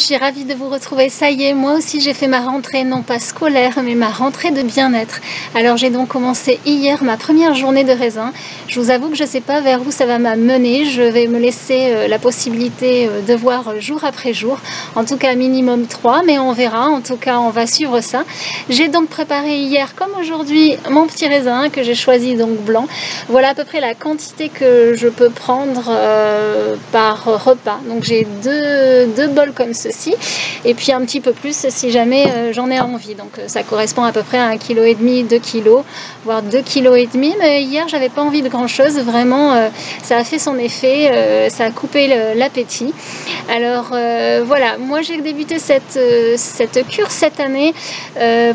suis ravie de vous retrouver. Ça y est, moi aussi j'ai fait ma rentrée, non pas scolaire, mais ma rentrée de bien-être. Alors j'ai donc commencé hier ma première journée de raisin. Je vous avoue que je ne sais pas vers où ça va m'amener. Je vais me laisser la possibilité de voir jour après jour. En tout cas minimum 3, mais on verra. En tout cas on va suivre ça. J'ai donc préparé hier comme aujourd'hui mon petit raisin que j'ai choisi donc blanc. Voilà à peu près la quantité que je peux prendre par repas. Donc j'ai deux bols comme ceci et puis un petit peu plus si jamais j'en ai envie. Donc ça correspond à peu près à 1,5 kg, 2 kg, voire 2,5 kg. Mais hier j'avais pas envie de grand chose, vraiment ça a fait son effet, ça a coupé l'appétit. Alors voilà, moi j'ai débuté cette cure cette année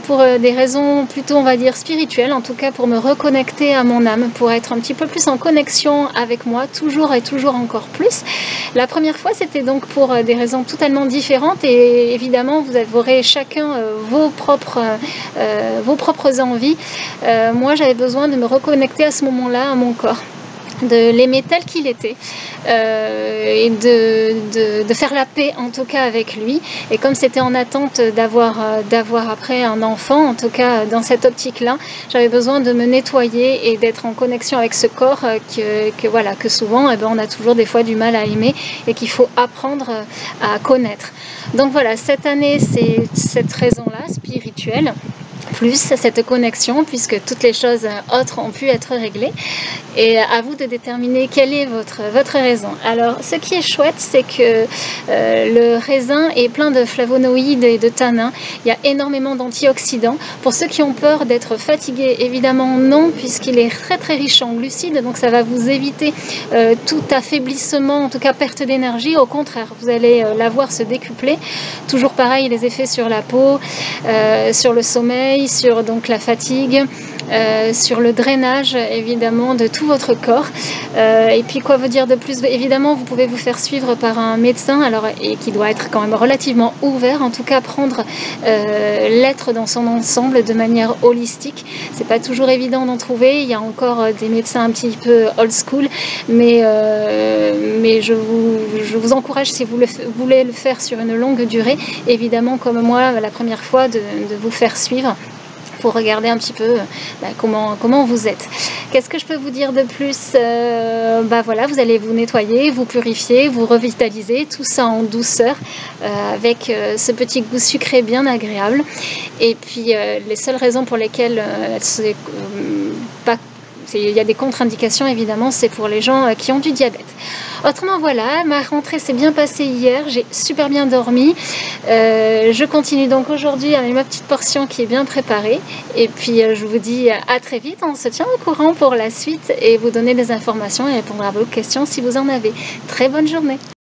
pour des raisons plutôt on va dire spirituelles, en tout cas pour me reconnecter à mon âme, pour être un petit peu plus en connexion avec moi, toujours et toujours encore plus. La première fois c'était donc pour des raisons totalement différentes et évidemment vous aurez chacun vos propres envies. Moi j'avais besoin de me reconnecter à ce moment-là à mon corps, de l'aimer tel qu'il était et de faire la paix en tout cas avec lui. Et comme c'était en attente d'avoir après un enfant, en tout cas dans cette optique là, j'avais besoin de me nettoyer et d'être en connexion avec ce corps que souvent on a toujours des fois du mal à aimer et qu'il faut apprendre à connaître. Donc voilà, cette année c'est cette raison là spirituelle plus cette connexion, puisque toutes les choses autres ont pu être réglées, et à vous de déterminer quelle est votre raison. Alors ce qui est chouette, c'est que le raisin est plein de flavonoïdes et de tanins. Il y a énormément d'antioxydants. Pour ceux qui ont peur d'être fatigués, évidemment non, puisqu'il est très très riche en glucides, donc ça va vous éviter tout affaiblissement, en tout cas perte d'énergie. Au contraire, vous allez la voir se décupler. Toujours pareil, les effets sur la peau, sur le sommeil, sur donc la fatigue, sur le drainage évidemment de tout votre corps. Et puis quoi vous dire de plus? Évidemment vous pouvez vous faire suivre par un médecin, alors, et qui doit être quand même relativement ouvert, en tout cas prendre l'être dans son ensemble de manière holistique. C'est pas toujours évident d'en trouver, il y a encore des médecins un petit peu old school, mais je vous encourage, si vous voulez le faire sur une longue durée, évidemment comme moi la première fois, de vous faire suivre pour regarder un petit peu comment vous êtes. Qu'est-ce que je peux vous dire de plus? Voilà, vous allez vous nettoyer, vous purifier, vous revitaliser, tout ça en douceur, avec ce petit goût sucré bien agréable. Et puis les seules raisons pour lesquelles il y a des contre-indications évidemment, c'est pour les gens qui ont du diabète. Autrement voilà, ma rentrée s'est bien passée hier, j'ai super bien dormi. Je continue donc aujourd'hui avec ma petite portion qui est bien préparée. Et puis je vous dis à très vite, on se tient au courant pour la suite et vous donner des informations et répondre à vos questions si vous en avez. Très bonne journée.